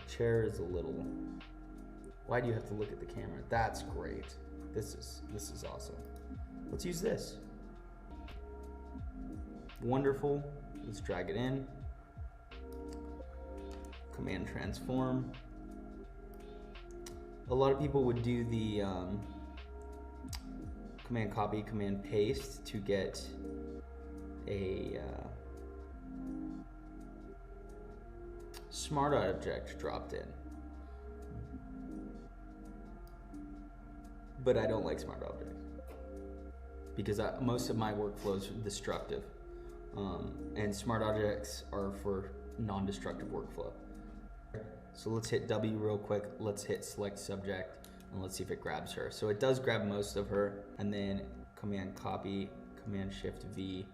Chair is a little, why do you have to look at the camera? That's great. This is awesome. Let's use this. Wonderful. Let's drag it in. Command transform. A lot of people would do the command copy, command paste to get a smart object dropped in. But I don't like smart objects because most of my workflow is destructive, and smart objects are for non-destructive workflow. So let's hit W real quick. Let's hit select subject and let's see if it grabs her. So it does grab most of her, and then command copy, command shift V,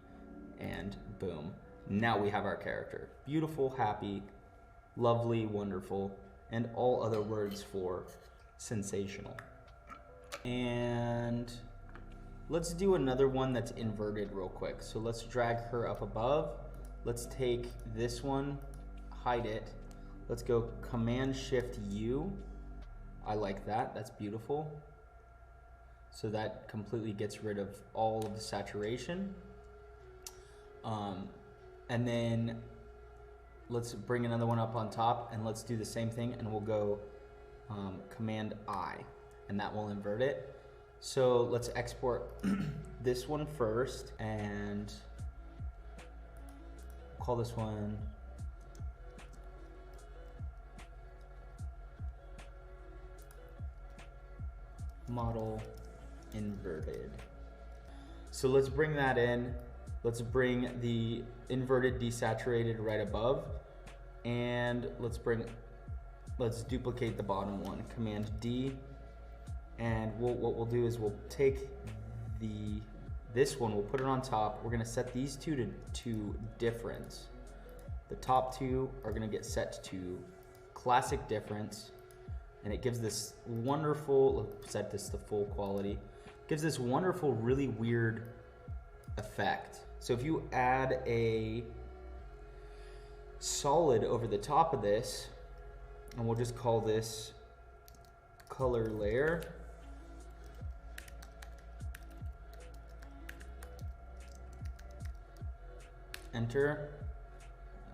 and boom. Now we have our character. Beautiful, happy, lovely, wonderful, and all other words for sensational. And let's do another one that's inverted real quick. So let's drag her up above. Let's take this one, hide it. Let's go command shift U. I like that, that's beautiful. So that completely gets rid of all of the saturation. And then let's bring another one up on top and let's do the same thing, and we'll go command I, and that will invert it. So let's export this one first, and call this one model inverted. So let's bring that in. Let's bring the inverted desaturated right above, and let's duplicate the bottom one, command D, and what we'll do is we'll take this one, we'll put it on top. We're gonna set these two to difference. The top two are gonna get set to classic difference, and it gives this wonderful, let's set this to full quality, gives this wonderful, really weird effect. So if you add a solid over the top of this, and we'll just call this color layer, enter.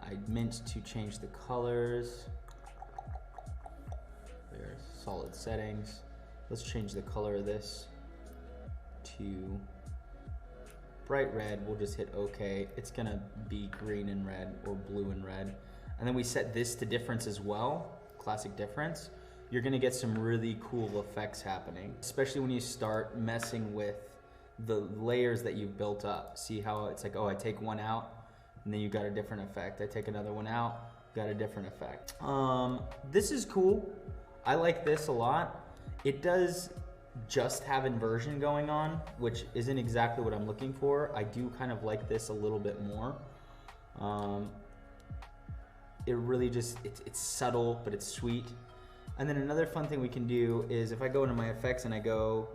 I meant to change the colors. There's solid settings. Let's change the color of this to bright red. We'll just hit OK. It's gonna be green and red or blue and red. And then we set this to difference as well, classic difference. You're gonna get some really cool effects happening, especially when you start messing with the layers that you've built up. See how it's like, oh, I take one out and then you got a different effect. I take another one out, got a different effect. This is cool. I like this a lot. It does just have inversion going on, which isn't exactly what I'm looking for. I do kind of like this a little bit more. It really just, it's subtle, but it's sweet. And then another fun thing we can do is if I go into my effects and I go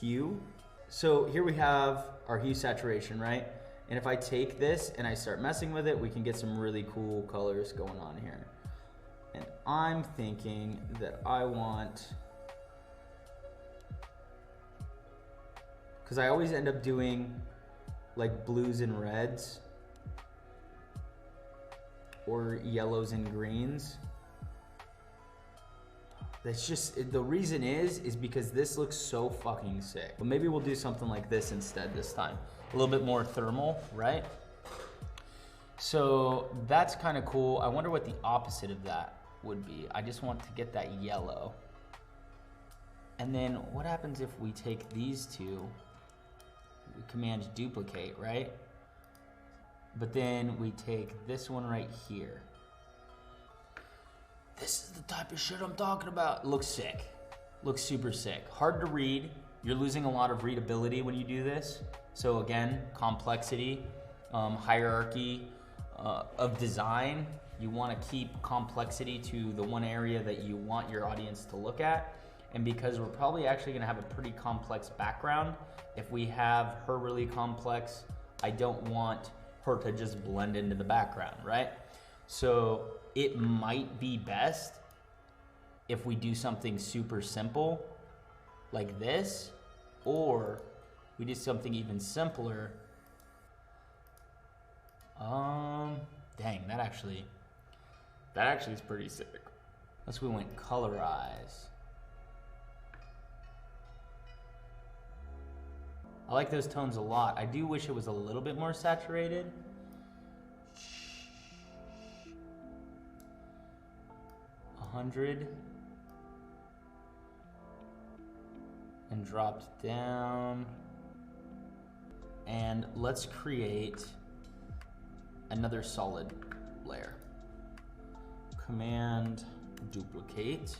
hue. So here we have our hue saturation, right? And if I take this and I start messing with it, we can get some really cool colors going on here. And I'm thinking that I want, because I always end up doing like blues and reds or yellows and greens. That's just, the reason is because this looks so fucking sick. But maybe we'll do something like this instead this time. A little bit more thermal, right? So that's kind of cool. I wonder what the opposite of that would be. I just want to get that yellow. And then what happens if we take these two, we command duplicate, right? But then we take this one right here. This is the type of shit I'm talking about. It looks sick. Looks super sick. Hard to read. You're losing a lot of readability when you do this. So again, complexity, hierarchy of design. You want to keep complexity to the one area that you want your audience to look at. And because we're probably actually going to have a pretty complex background, if we have her really complex, I don't want her to just blend into the background, right? So it might be best if we do something super simple like this, or we do something even simpler. Dang, that actually is pretty sick. Unless we went colorize. I like those tones a lot. I do wish it was a little bit more saturated. 100. And dropped down. And let's create another solid layer. Command duplicate.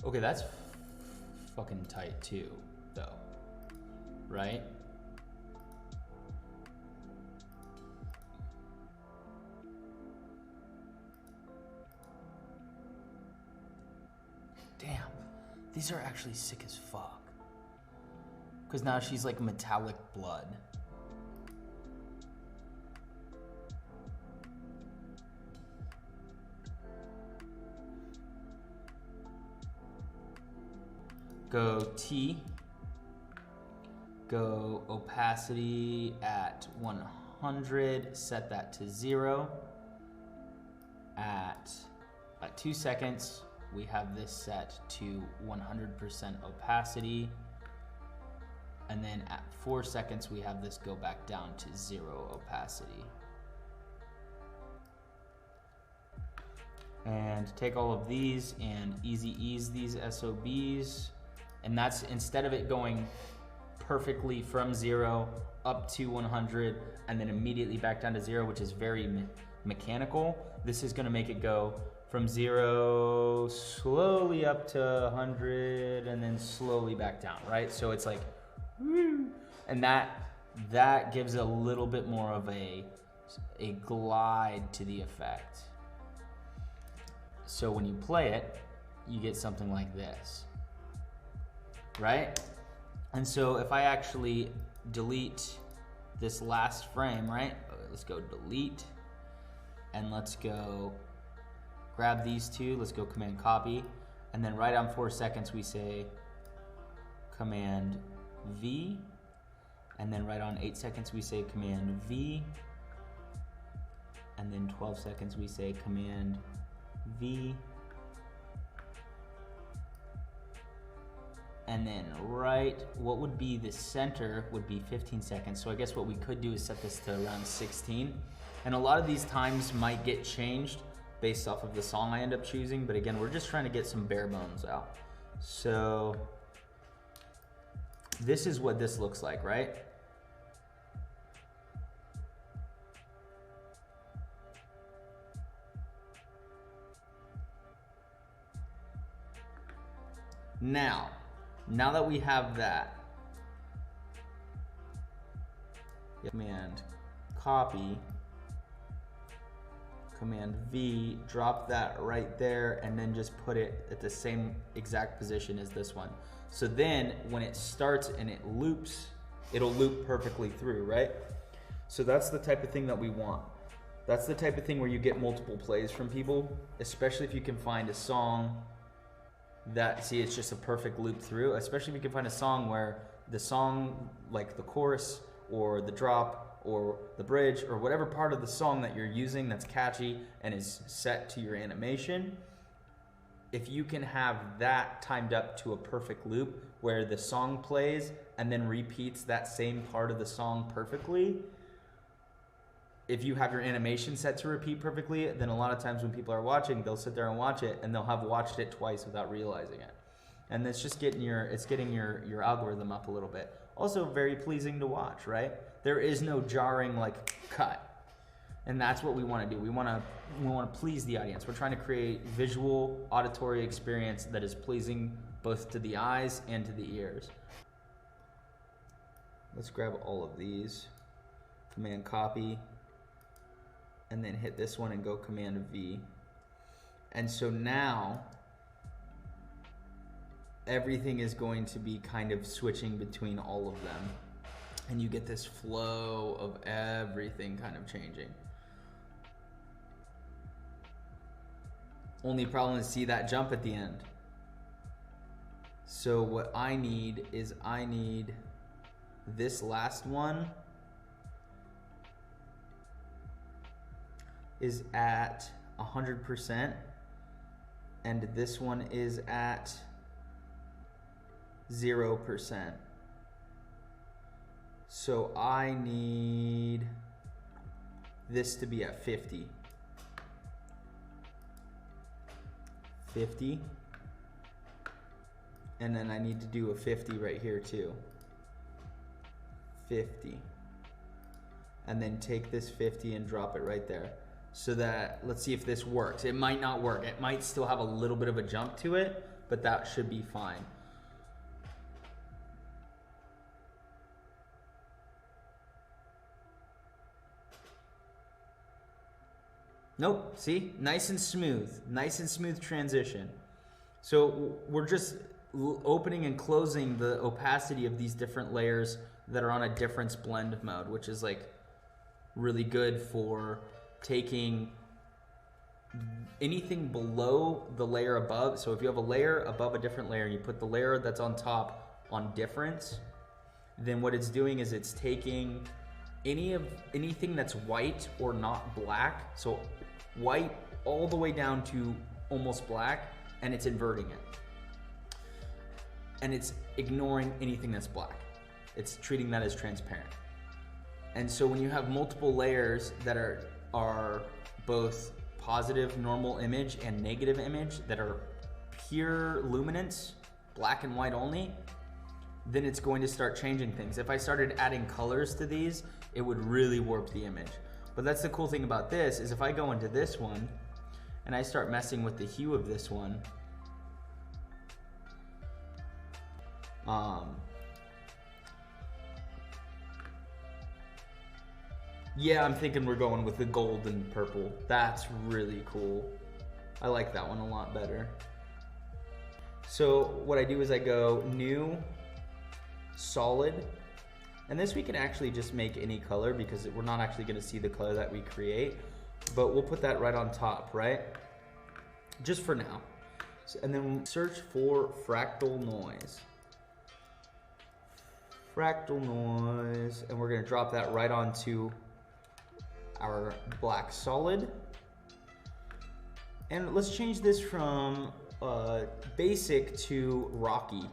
Okay, that's fucking tight too, though, right? Damn, these are actually sick as fuck. Because now she's like metallic blood. Go T, go opacity at 100, set that to 0. At 2 seconds, we have this set to 100% opacity. And then at 4 seconds, we have this go back down to 0 opacity. And take all of these and easy ease these SOBs. And that's, instead of it going perfectly from 0 up to 100 and then immediately back down to 0, which is very mechanical, this is gonna make it go from 0 slowly up to 100 and then slowly back down, right? So it's like, woo, and that gives a little bit more of a glide to the effect. So when you play it, you get something like this. Right? And so if I actually delete this last frame, right? Let's go delete, and let's go grab these two, let's go command copy, and then right on 4 seconds we say command V, and then right on 8 seconds we say command V, and then 12 seconds we say command V, and then right, what would be the center would be 15 seconds. So I guess what we could do is set this to around 16. And a lot of these times might get changed based off of the song I end up choosing, but again, we're just trying to get some bare bones out. So this is what this looks like, right? Now that we have that, command copy, command V, drop that right there, and then just put it at the same exact position as this one. So then when it starts and it loops, it'll loop perfectly through, right? So that's the type of thing that we want. That's the type of thing where you get multiple plays from people, especially if you can find a song that, see, it's just a perfect loop through, especially if you can find a song where the song, like the chorus or the drop or the bridge or whatever part of the song that you're using that's catchy and is set to your animation, if you can have that timed up to a perfect loop where the song plays and then repeats that same part of the song perfectly, if you have your animation set to repeat perfectly, then a lot of times when people are watching, they'll sit there and watch it, and they'll have watched it twice without realizing it. And it's just getting your algorithm up a little bit. Also very pleasing to watch, right? There is no jarring like cut. And that's what we want to do. We want to please the audience. We're trying to create visual, auditory experience that is pleasing both to the eyes and to the ears. Let's grab all of these, command copy, and then hit this one and go command V. And so now everything is going to be kind of switching between all of them. And you get this flow of everything kind of changing. Only problem is, see that jump at the end. So what I need is I need this last one is at 100% and this one is at 0%. So I need this to be at 50. 50. And then I need to do a 50 right here too. 50. And then take this 50 and drop it right there. So that, let's see if this works. It might not work. It might still have a little bit of a jump to it, but that should be fine. Nope, see? Nice and smooth transition. So we're just opening and closing the opacity of these different layers that are on a difference blend mode, which is like really good for taking anything below the layer above. So if you have a layer above a different layer, you put the layer that's on top on difference, then what it's doing is it's taking anything that's white or not black, so white all the way down to almost black, and it's inverting it. And it's ignoring anything that's black. It's treating that as transparent. And so when you have multiple layers that are both positive normal image and negative image that are pure luminance, black and white only, then it's going to start changing things. If I started adding colors to these, it would really warp the image. But that's the cool thing about this, is if I go into this one and I start messing with the hue of this one, yeah, I'm thinking we're going with the gold and purple. That's really cool. I like that one a lot better. So what I do is I go new, solid, and this we can actually just make any color because we're not actually gonna see the color that we create, but we'll put that right on top, right? Just for now. So, and then search for fractal noise. Fractal noise, and we're gonna drop that right onto our black solid. And let's change this from basic to rocky.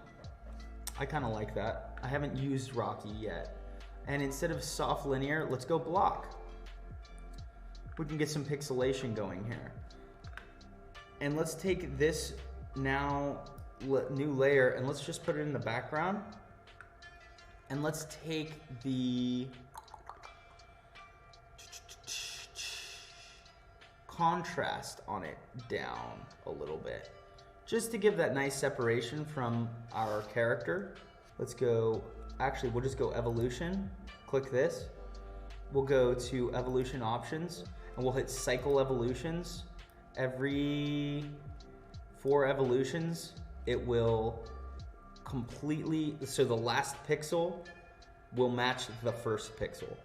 I kind of like that. I haven't used rocky yet. And instead of soft linear, let's go block. We can get some pixelation going here. And let's take this now new layer and let's just put it in the background. And let's take the contrast on it down a little bit, just to give that nice separation from our character. Let's go, actually we'll just go evolution, click this. We'll go to evolution options and we'll hit cycle evolutions. Every 4 evolutions, it will completely, so the last pixel will match the first pixel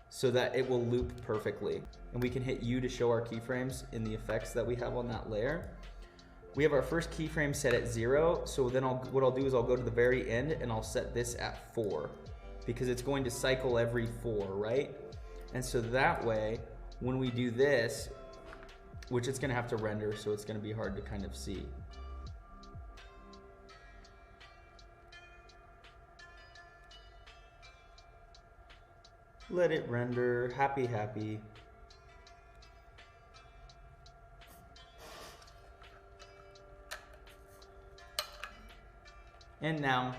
so that it will loop perfectly. And we can hit U to show our keyframes in the effects that we have on that layer. We have our first keyframe set at 0, so then what I'll do is I'll go to the very end and I'll set this at 4 because it's going to cycle every 4, right? And so that way, when we do this, which it's gonna have to render, so it's gonna be hard to kind of see. Let it render, happy, happy. And now,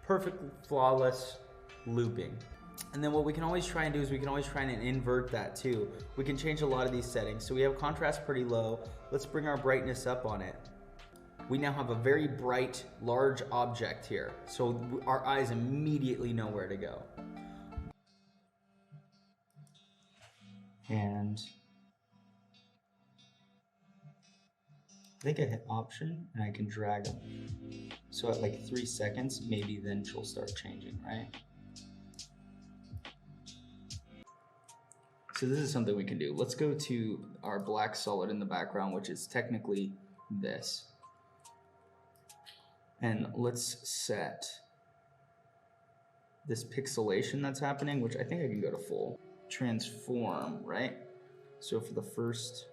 perfect, flawless looping. And then what we can always try and do is we can always try and invert that too. We can change a lot of these settings. So we have contrast pretty low. Let's bring our brightness up on it. We now have a very bright, large object here. So our eyes immediately know where to go. And I think I hit option and I can drag them. So at like 3 seconds, maybe then she'll start changing, right? So this is something we can do. Let's go to our black solid in the background, which is technically this. And let's set this pixelation that's happening, which I think I can go to full. Transform, right? So for the first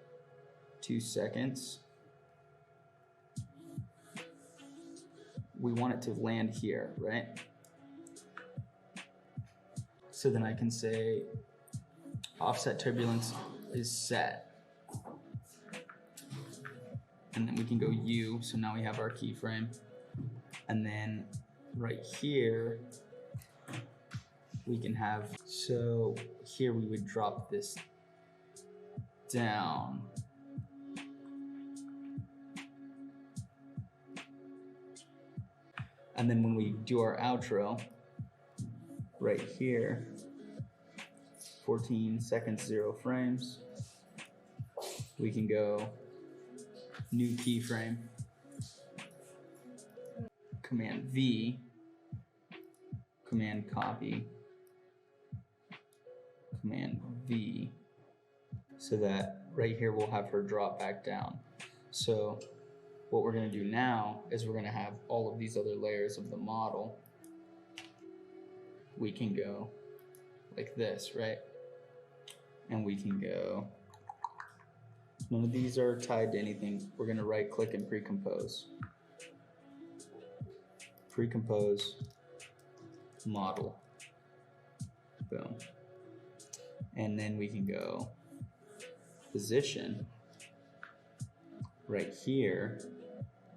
2 seconds, we want it to land here, right? So then I can say offset turbulence is set. And then we can go U, so now we have our keyframe. And then right here, we can have, so here we would drop this down. And then when we do our outro, right here, 14 seconds, 0 frames, we can go new keyframe, Command V, Command copy, Command V, so that right here we'll have her drop back down. So what we're going to do now is we're going to have all of these other layers of the model. We can go like this, right? And we can go, none of these are tied to anything. We're going to right click and pre-compose. Pre-compose model. Boom. And then we can go position right here.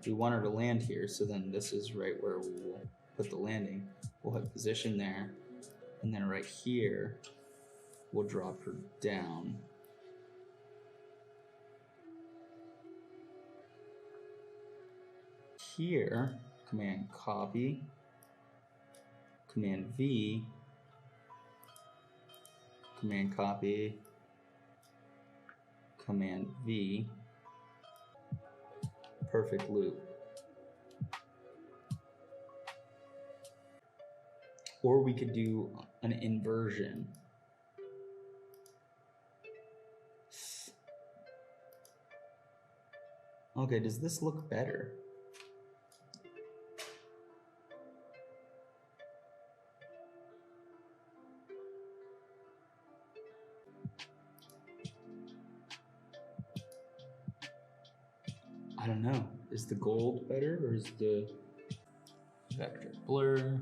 We want her to land here, so then this is right where we will put the landing. We'll have position there, and then right here we'll drop her down. Here, Command copy, Command V, Command copy, Command V, perfect loop. Or we could do an inversion. Okay, does this look better? I don't know. Is the gold better or is the vector blur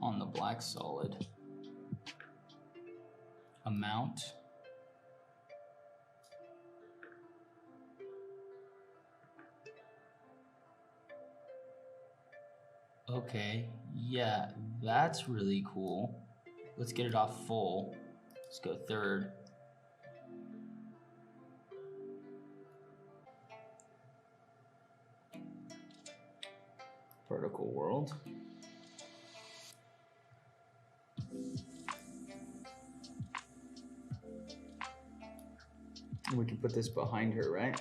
on the black solid? Amount. Okay, yeah, that's really cool. Let's get it off full. Let's go third. Particle world. And we can put this behind her, right?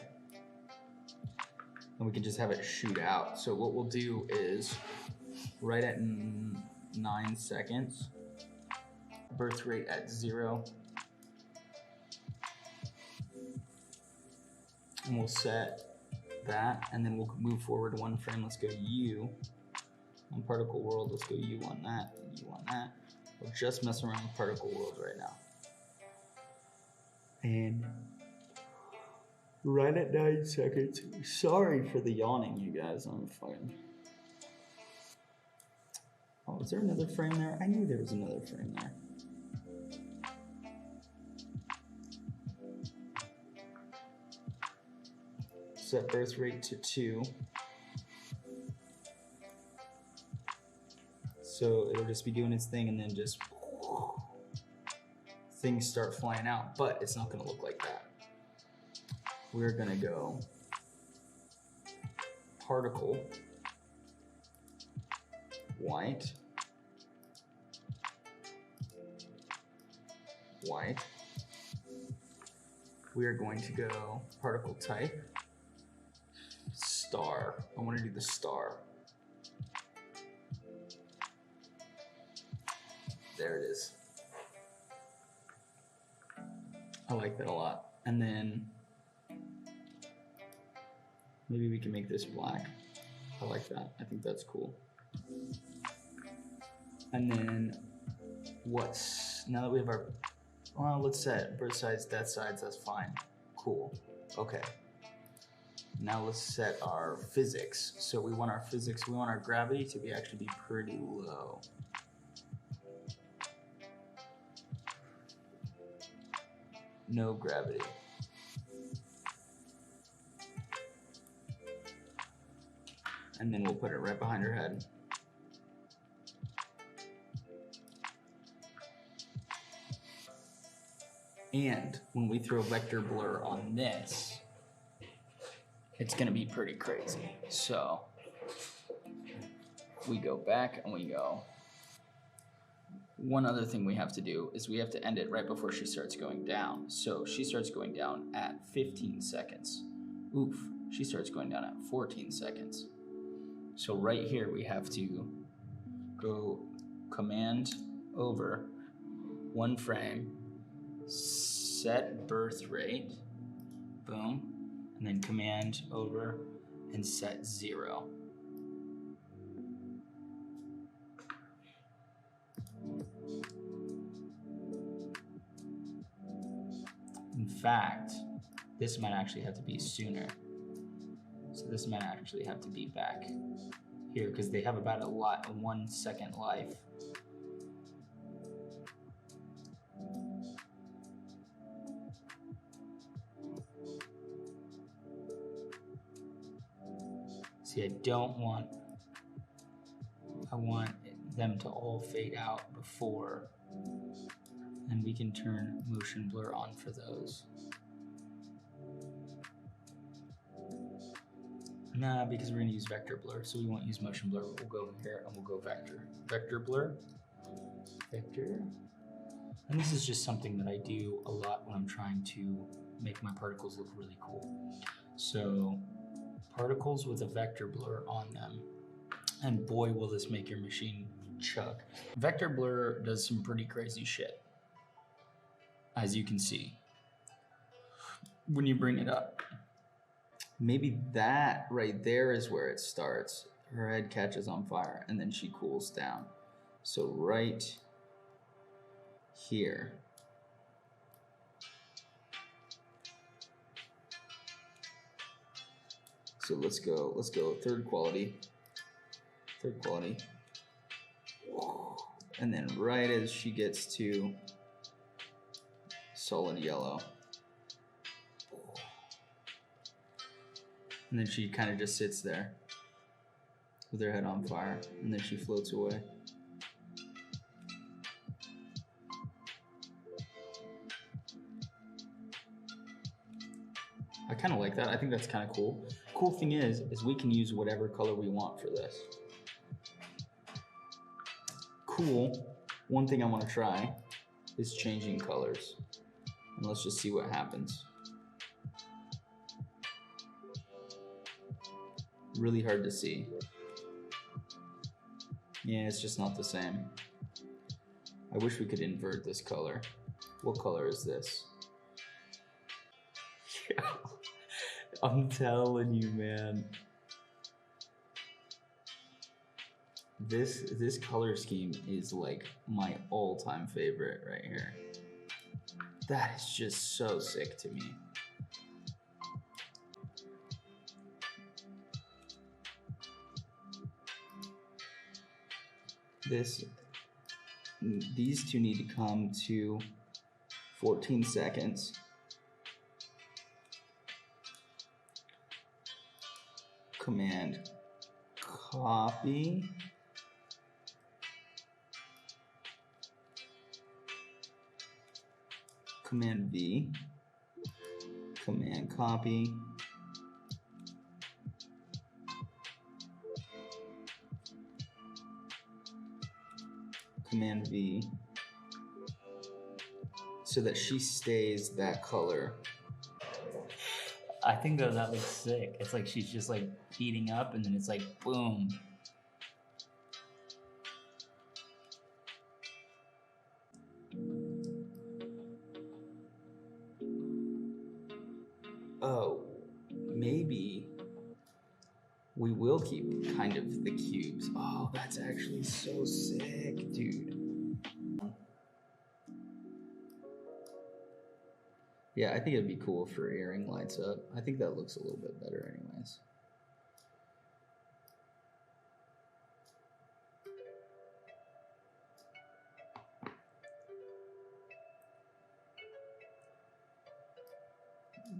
And we can just have it shoot out. So what we'll do is right at 9 seconds, birth rate at 0. And we'll set that, and then we'll move forward 1 frame. Let's go U on particle world. Let's go U on that, and U on that. We'll just mess around with particle world right now. And right at 9 seconds. Sorry for the yawning, you guys. I'm fucking. Oh, is there another frame there? I knew there was another frame there. Set birth rate to 2. So it'll just be doing its thing and then just things start flying out, but it's not gonna look like that. We're gonna go particle, white, white. We are going to go particle type, star. I want to do the star. There it is. I like that a lot. And then maybe we can make this black. I like that. I think that's cool. And then now that we have our, well, let's set birth sides, death sides, that's fine. Cool. Okay. Now let's set our physics. So we want our physics, we want our gravity to actually be pretty low. No gravity. And then we'll put it right behind her head. And when we throw vector blur on this, it's gonna be pretty crazy. So we go back and we go. One other thing we have to do is we have to end it right before she starts going down. So she starts going down at 15 seconds. Oof, she starts going down at 14 seconds. So right here we have to go command over one frame, set birth rate, boom, and then command over and set 0. In fact, this might actually have to be sooner. So this might actually have to be back here because they have about a 1 second life. See, I want them to all fade out before, and we can turn motion blur on for those. Nah, because we're gonna use vector blur, so we won't use motion blur. We'll go here and we'll go vector. Vector blur, vector. And this is just something that I do a lot when I'm trying to make my particles look really cool. So particles with a vector blur on them, and boy will this make your machine chug. Vector blur does some pretty crazy shit, as you can see when you bring it up. Maybe that right there is where it starts. Her head catches on fire and then she cools down. So right here. So let's go third quality. And then right as she gets to solid yellow. And then she kind of just sits there with her head on fire, and then she floats away. I kind of like that. I think that's kind of cool. Cool thing is we can use whatever color we want for this. Cool. One thing I want to try is changing colors. And let's just see what happens. Really hard to see. Yeah, it's just not the same. I wish we could invert this color. What color is this? Yeah. I'm telling you, man. This color scheme is like my all-time favorite right here. That is just so sick to me. These two need to come to 14 seconds. Command copy. Command V. Command copy. Command V, so that she stays that color. I think that looks sick. It's like she's just like heating up and then it's like boom. Oh, maybe we will keep kind of the cubes. Oh, that's actually so sick, dude. Yeah, I think it'd be cool if her earring lights up. I think that looks a little bit better anyways.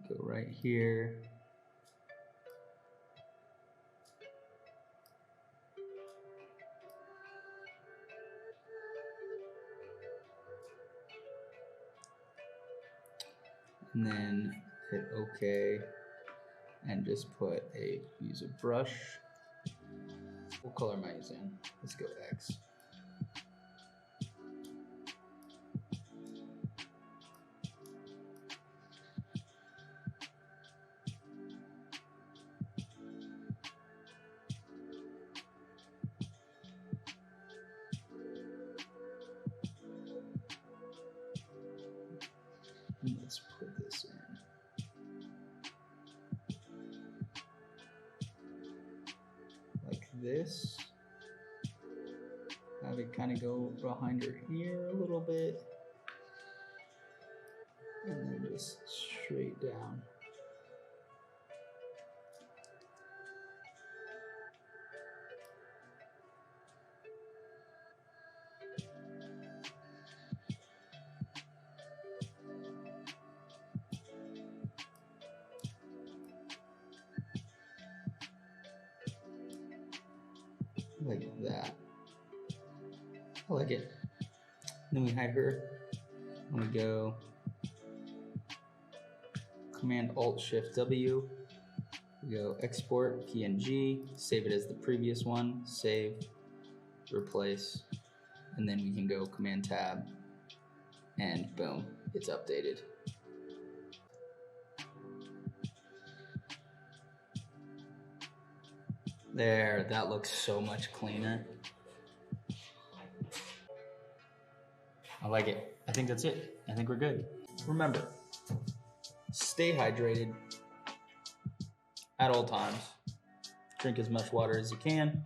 Go right here. And then hit OK and just use a brush. What color am I using? Let's go X. Let's put this in. Like this. Have it kind of go behind her ear a little bit. And then just straight down. Like that. I like it. Then we hide her. And we go Command Alt Shift W. We go export PNG, save it as the previous one, save, replace, and then we can go Command Tab, and boom, it's updated. There, that looks so much cleaner. I like it. I think that's it. I think we're good. Remember, stay hydrated at all times. Drink as much water as you can.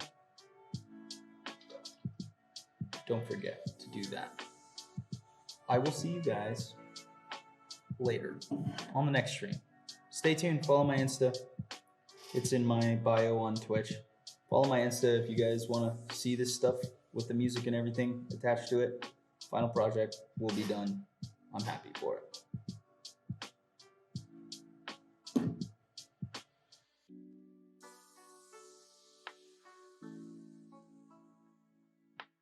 Don't forget to do that. I will see you guys later on the next stream. Stay tuned. Follow my Insta. It's in my bio on Twitch. Follow my Insta if you guys want to see this stuff with the music and everything attached to it. Final project will be done. I'm happy for it.